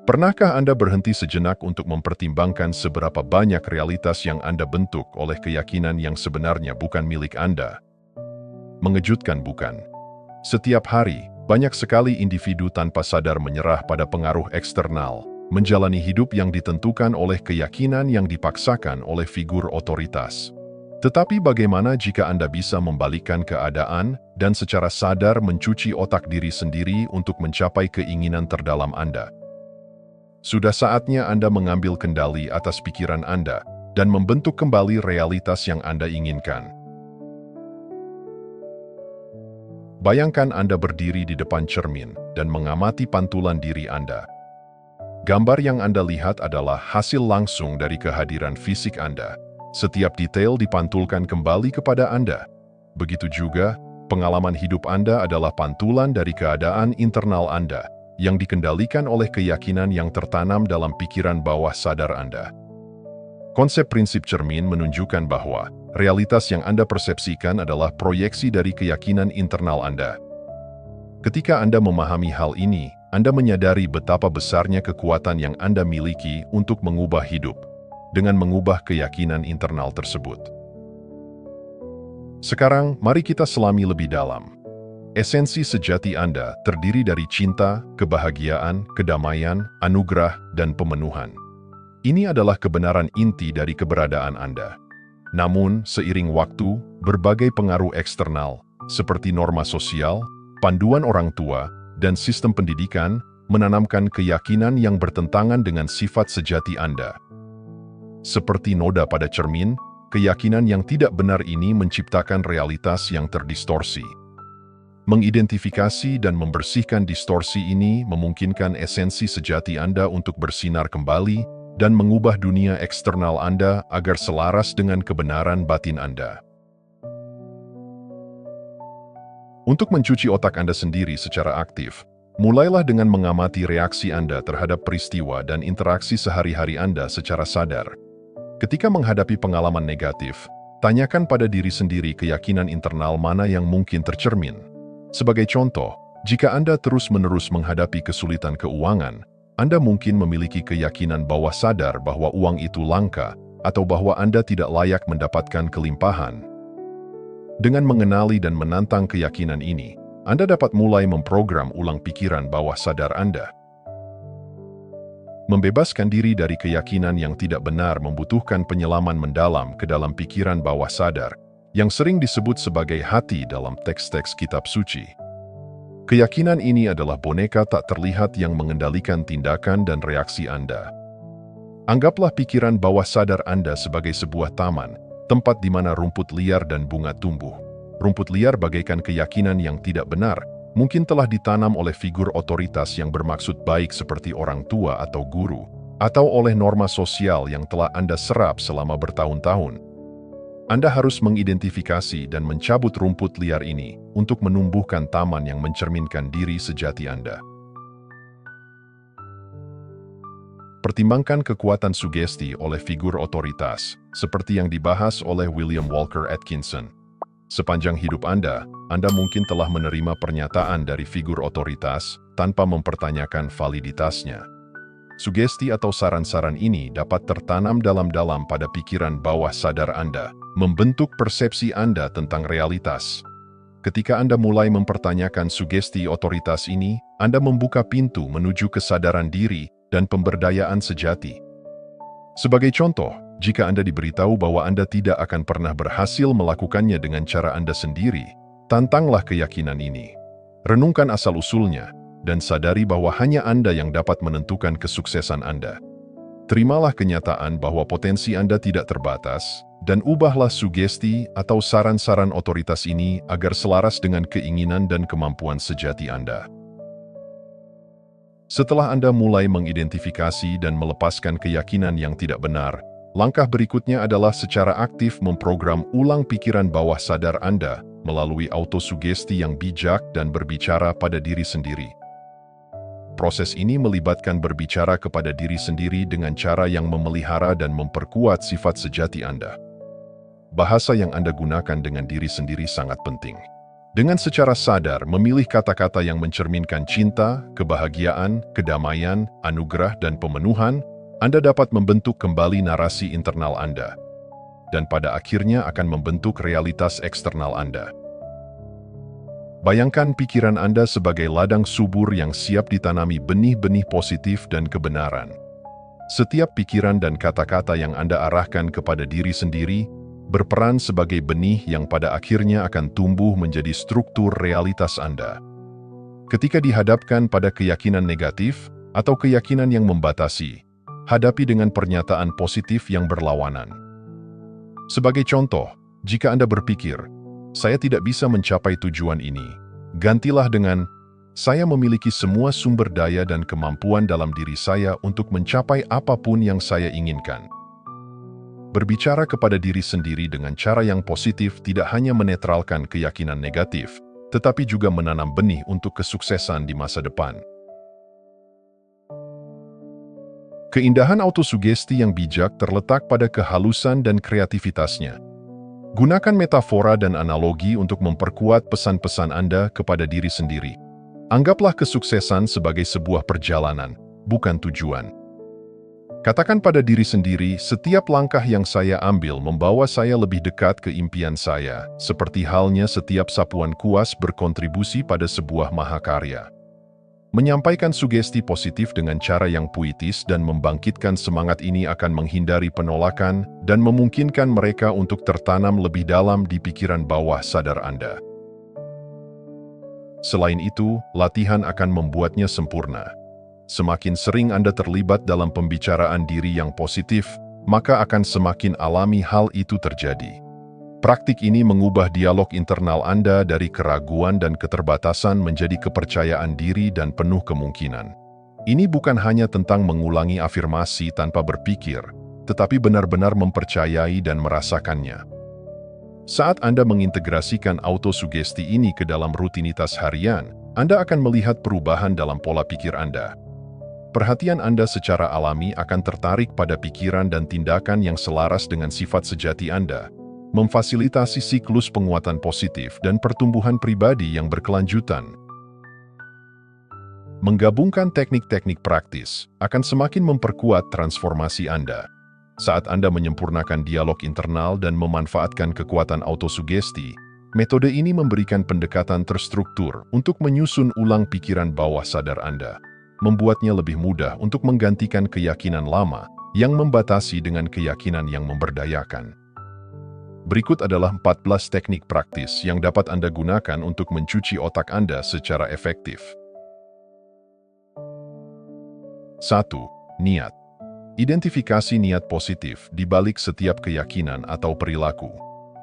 Pernahkah Anda berhenti sejenak untuk mempertimbangkan seberapa banyak realitas yang Anda bentuk oleh keyakinan yang sebenarnya bukan milik Anda? Mengejutkan bukan? Setiap hari, banyak sekali individu tanpa sadar menyerah pada pengaruh eksternal, menjalani hidup yang ditentukan oleh keyakinan yang dipaksakan oleh figur otoritas. Tetapi bagaimana jika Anda bisa membalikkan keadaan dan secara sadar mencuci otak diri sendiri untuk mencapai keinginan terdalam Anda? Sudah saatnya Anda mengambil kendali atas pikiran Anda dan membentuk kembali realitas yang Anda inginkan. Bayangkan Anda berdiri di depan cermin dan mengamati pantulan diri Anda. Gambar yang Anda lihat adalah hasil langsung dari kehadiran fisik Anda. Setiap detail dipantulkan kembali kepada Anda. Begitu juga, pengalaman hidup Anda adalah pantulan dari keadaan internal Anda, yang dikendalikan oleh keyakinan yang tertanam dalam pikiran bawah sadar Anda. Konsep prinsip cermin menunjukkan bahwa realitas yang Anda persepsikan adalah proyeksi dari keyakinan internal Anda. Ketika Anda memahami hal ini, Anda menyadari betapa besarnya kekuatan yang Anda miliki untuk mengubah hidup, dengan mengubah keyakinan internal tersebut. Sekarang, mari kita selami lebih dalam. Esensi sejati Anda terdiri dari cinta, kebahagiaan, kedamaian, anugerah, dan pemenuhan. Ini adalah kebenaran inti dari keberadaan Anda. Namun, seiring waktu, berbagai pengaruh eksternal, seperti norma sosial, panduan orang tua, dan sistem pendidikan, menanamkan keyakinan yang bertentangan dengan sifat sejati Anda. Seperti noda pada cermin, keyakinan yang tidak benar ini menciptakan realitas yang terdistorsi. Mengidentifikasi dan membersihkan distorsi ini memungkinkan esensi sejati Anda untuk bersinar kembali dan mengubah dunia eksternal Anda agar selaras dengan kebenaran batin Anda. Untuk mencuci otak Anda sendiri secara aktif, mulailah dengan mengamati reaksi Anda terhadap peristiwa dan interaksi sehari-hari Anda secara sadar. Ketika menghadapi pengalaman negatif, tanyakan pada diri sendiri keyakinan internal mana yang mungkin tercermin. Sebagai contoh, jika Anda terus-menerus menghadapi kesulitan keuangan, Anda mungkin memiliki keyakinan bawah sadar bahwa uang itu langka atau bahwa Anda tidak layak mendapatkan kelimpahan. Dengan mengenali dan menantang keyakinan ini, Anda dapat mulai memprogram ulang pikiran bawah sadar Anda. Membebaskan diri dari keyakinan yang tidak benar membutuhkan penyelaman mendalam ke dalam pikiran bawah sadar, yang sering disebut sebagai hati dalam teks-teks kitab suci. Keyakinan ini adalah boneka tak terlihat yang mengendalikan tindakan dan reaksi Anda. Anggaplah pikiran bawah sadar Anda sebagai sebuah taman, tempat di mana rumput liar dan bunga tumbuh. Rumput liar bagaikan keyakinan yang tidak benar, mungkin telah ditanam oleh figur otoritas yang bermaksud baik seperti orang tua atau guru, atau oleh norma sosial yang telah Anda serap selama bertahun-tahun. Anda harus mengidentifikasi dan mencabut rumput liar ini untuk menumbuhkan taman yang mencerminkan diri sejati Anda. Pertimbangkan kekuatan sugesti oleh figur otoritas, seperti yang dibahas oleh William Walker Atkinson. Sepanjang hidup Anda mungkin telah menerima pernyataan dari figur otoritas tanpa mempertanyakan validitasnya. Sugesti atau saran-saran ini dapat tertanam dalam-dalam pada pikiran bawah sadar Anda, membentuk persepsi Anda tentang realitas. Ketika Anda mulai mempertanyakan sugesti otoritas ini, Anda membuka pintu menuju kesadaran diri dan pemberdayaan sejati. Sebagai contoh, jika Anda diberitahu bahwa Anda tidak akan pernah berhasil melakukannya dengan cara Anda sendiri, tantanglah keyakinan ini. Renungkan asal-usulnya, dan sadari bahwa hanya Anda yang dapat menentukan kesuksesan Anda. Terimalah kenyataan bahwa potensi Anda tidak terbatas, dan ubahlah sugesti atau saran-saran otoritas ini agar selaras dengan keinginan dan kemampuan sejati Anda. Setelah Anda mulai mengidentifikasi dan melepaskan keyakinan yang tidak benar, langkah berikutnya adalah secara aktif memprogram ulang pikiran bawah sadar Anda melalui autosugesti yang bijak dan berbicara pada diri sendiri. Proses ini melibatkan berbicara kepada diri sendiri dengan cara yang memelihara dan memperkuat sifat sejati Anda. Bahasa yang Anda gunakan dengan diri sendiri sangat penting. Dengan secara sadar memilih kata-kata yang mencerminkan cinta, kebahagiaan, kedamaian, anugerah, dan pemenuhan, Anda dapat membentuk kembali narasi internal Anda. Dan pada akhirnya akan membentuk realitas eksternal Anda. Bayangkan pikiran Anda sebagai ladang subur yang siap ditanami benih-benih positif dan kebenaran. Setiap pikiran dan kata-kata yang Anda arahkan kepada diri sendiri berperan sebagai benih yang pada akhirnya akan tumbuh menjadi struktur realitas Anda. Ketika dihadapkan pada keyakinan negatif atau keyakinan yang membatasi, hadapi dengan pernyataan positif yang berlawanan. Sebagai contoh, jika Anda berpikir, "Saya tidak bisa mencapai tujuan ini," gantilah dengan, "Saya memiliki semua sumber daya dan kemampuan dalam diri saya untuk mencapai apapun yang saya inginkan." Berbicara kepada diri sendiri dengan cara yang positif tidak hanya menetralkan keyakinan negatif, tetapi juga menanam benih untuk kesuksesan di masa depan. Keindahan autosugesti yang bijak terletak pada kehalusan dan kreativitasnya. Gunakan metafora dan analogi untuk memperkuat pesan-pesan Anda kepada diri sendiri. Anggaplah kesuksesan sebagai sebuah perjalanan, bukan tujuan. Katakan pada diri sendiri, setiap langkah yang saya ambil membawa saya lebih dekat ke impian saya, seperti halnya setiap sapuan kuas berkontribusi pada sebuah mahakarya. Menyampaikan sugesti positif dengan cara yang puitis dan membangkitkan semangat ini akan menghindari penolakan dan memungkinkan mereka untuk tertanam lebih dalam di pikiran bawah sadar Anda. Selain itu, latihan akan membuatnya sempurna. Semakin sering Anda terlibat dalam pembicaraan diri yang positif, maka akan semakin alami hal itu terjadi. Praktik ini mengubah dialog internal Anda dari keraguan dan keterbatasan menjadi kepercayaan diri dan penuh kemungkinan. Ini bukan hanya tentang mengulangi afirmasi tanpa berpikir, tetapi benar-benar mempercayai dan merasakannya. Saat Anda mengintegrasikan autosugesti ini ke dalam rutinitas harian, Anda akan melihat perubahan dalam pola pikir Anda. Perhatian Anda secara alami akan tertarik pada pikiran dan tindakan yang selaras dengan sifat sejati Anda, memfasilitasi siklus penguatan positif dan pertumbuhan pribadi yang berkelanjutan. Menggabungkan teknik-teknik praktis akan semakin memperkuat transformasi Anda. Saat Anda menyempurnakan dialog internal dan memanfaatkan kekuatan autosugesti, metode ini memberikan pendekatan terstruktur untuk menyusun ulang pikiran bawah sadar Anda, membuatnya lebih mudah untuk menggantikan keyakinan lama yang membatasi dengan keyakinan yang memberdayakan. Berikut adalah 14 teknik praktis yang dapat Anda gunakan untuk mencuci otak Anda secara efektif. 1. Niat. Identifikasi niat positif di balik setiap keyakinan atau perilaku.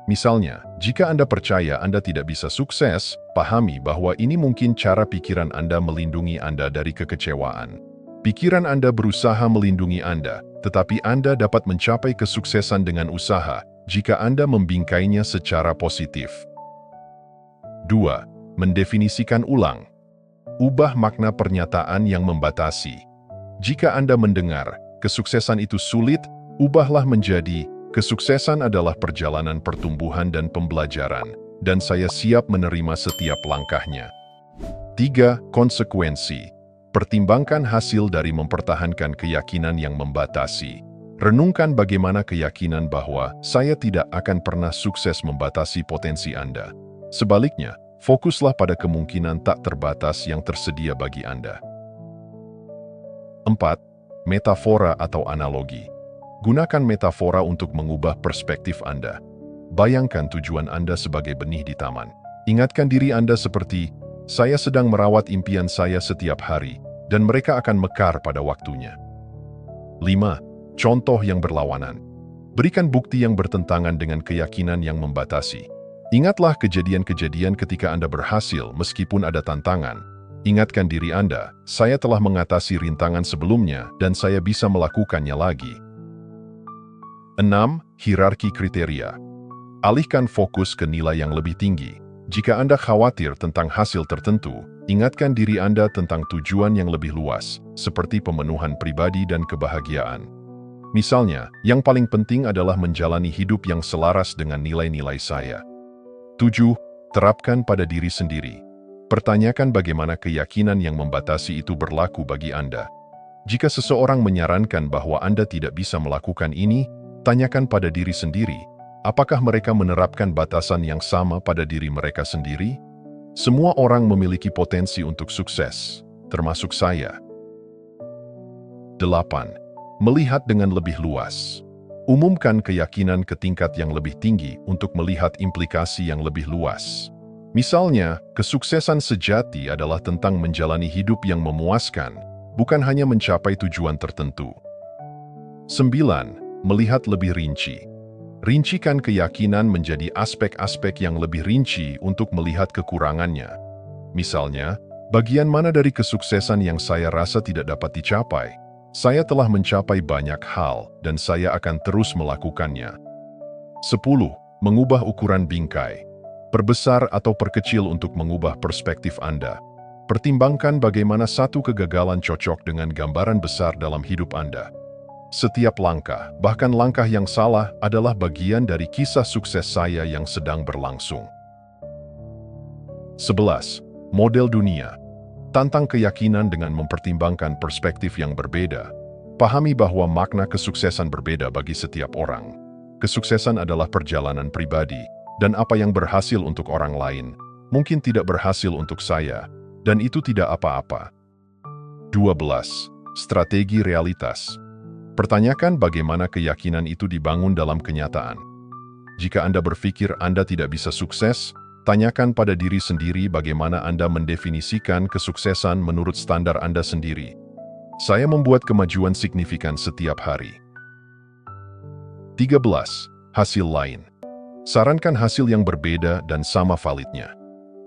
Misalnya, jika Anda percaya Anda tidak bisa sukses, pahami bahwa ini mungkin cara pikiran Anda melindungi Anda dari kekecewaan. Pikiran Anda berusaha melindungi Anda, tetapi Anda dapat mencapai kesuksesan dengan usaha jika Anda membingkainya secara positif. 2. Mendefinisikan ulang. Ubah makna pernyataan yang membatasi. Jika Anda mendengar, kesuksesan itu sulit, ubahlah menjadi, kesuksesan adalah perjalanan pertumbuhan dan pembelajaran, dan saya siap menerima setiap langkahnya. 3. Konsekuensi. Pertimbangkan hasil dari mempertahankan keyakinan yang membatasi. Renungkan bagaimana keyakinan bahwa saya tidak akan pernah sukses membatasi potensi Anda. Sebaliknya, fokuslah pada kemungkinan tak terbatas yang tersedia bagi Anda. 4. Metafora atau analogi. Gunakan metafora untuk mengubah perspektif Anda. Bayangkan tujuan Anda sebagai benih di taman. Ingatkan diri Anda seperti, saya sedang merawat impian saya setiap hari, dan mereka akan mekar pada waktunya. 5. Contoh yang berlawanan. Berikan bukti yang bertentangan dengan keyakinan yang membatasi. Ingatlah kejadian-kejadian ketika Anda berhasil meskipun ada tantangan. Ingatkan diri Anda, saya telah mengatasi rintangan sebelumnya dan saya bisa melakukannya lagi. 6. Hierarki kriteria. Alihkan fokus ke nilai yang lebih tinggi. Jika Anda khawatir tentang hasil tertentu, ingatkan diri Anda tentang tujuan yang lebih luas, seperti pemenuhan pribadi dan kebahagiaan. Misalnya, yang paling penting adalah menjalani hidup yang selaras dengan nilai-nilai saya. 7. Terapkan pada diri sendiri. Pertanyakan bagaimana keyakinan yang membatasi itu berlaku bagi Anda. Jika seseorang menyarankan bahwa Anda tidak bisa melakukan ini, tanyakan pada diri sendiri, apakah mereka menerapkan batasan yang sama pada diri mereka sendiri? Semua orang memiliki potensi untuk sukses, termasuk saya. 8. Melihat dengan lebih luas. Umumkan keyakinan ke tingkat yang lebih tinggi untuk melihat implikasi yang lebih luas. Misalnya, kesuksesan sejati adalah tentang menjalani hidup yang memuaskan, bukan hanya mencapai tujuan tertentu. 9. Melihat lebih rinci. Rincikan keyakinan menjadi aspek-aspek yang lebih rinci untuk melihat kekurangannya. Misalnya, bagian mana dari kesuksesan yang saya rasa tidak dapat dicapai? Saya telah mencapai banyak hal, dan saya akan terus melakukannya. 10. Mengubah ukuran bingkai. Perbesar atau perkecil untuk mengubah perspektif Anda. Pertimbangkan bagaimana satu kegagalan cocok dengan gambaran besar dalam hidup Anda. Setiap langkah, bahkan langkah yang salah, adalah bagian dari kisah sukses saya yang sedang berlangsung. 11. Model dunia. Tantang keyakinan dengan mempertimbangkan perspektif yang berbeda. Pahami bahwa makna kesuksesan berbeda bagi setiap orang. Kesuksesan adalah perjalanan pribadi, dan apa yang berhasil untuk orang lain, mungkin tidak berhasil untuk saya, dan itu tidak apa-apa. 12. Strategi realitas. Pertanyakan bagaimana keyakinan itu dibangun dalam kenyataan. Jika Anda berpikir Anda tidak bisa sukses, tanyakan pada diri sendiri bagaimana Anda mendefinisikan kesuksesan menurut standar Anda sendiri. Saya membuat kemajuan signifikan setiap hari. 13. Hasil lain. Sarankan hasil yang berbeda dan sama validnya.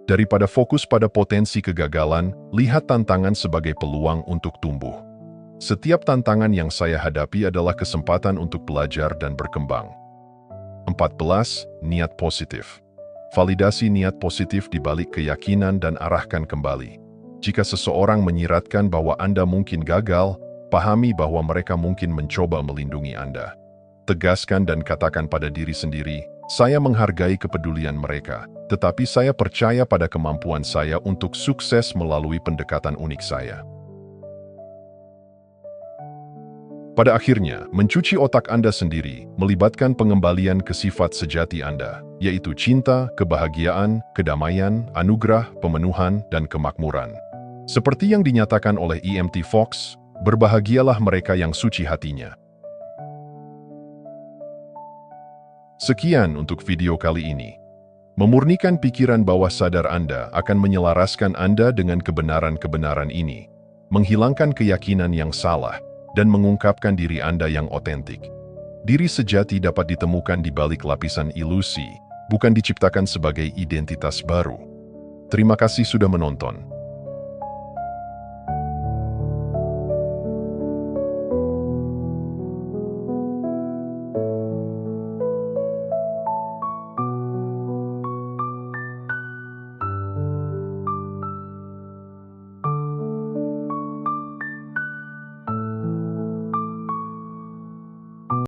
Daripada fokus pada potensi kegagalan, lihat tantangan sebagai peluang untuk tumbuh. Setiap tantangan yang saya hadapi adalah kesempatan untuk belajar dan berkembang. 14. Niat positif. Validasi niat positif di balik keyakinan dan arahkan kembali. Jika seseorang menyiratkan bahwa Anda mungkin gagal, pahami bahwa mereka mungkin mencoba melindungi Anda. Tegaskan dan katakan pada diri sendiri, saya menghargai kepedulian mereka, tetapi saya percaya pada kemampuan saya untuk sukses melalui pendekatan unik saya. Pada akhirnya, mencuci otak Anda sendiri melibatkan pengembalian ke sifat sejati Anda, yaitu cinta, kebahagiaan, kedamaian, anugerah, pemenuhan, dan kemakmuran. Seperti yang dinyatakan oleh E.M.T. Fox, berbahagialah mereka yang suci hatinya. Sekian untuk video kali ini. Memurnikan pikiran bawah sadar Anda akan menyelaraskan Anda dengan kebenaran-kebenaran ini, menghilangkan keyakinan yang salah, dan mengungkapkan diri Anda yang otentik. Diri sejati dapat ditemukan di balik lapisan ilusi, bukan diciptakan sebagai identitas baru. Terima kasih sudah menonton.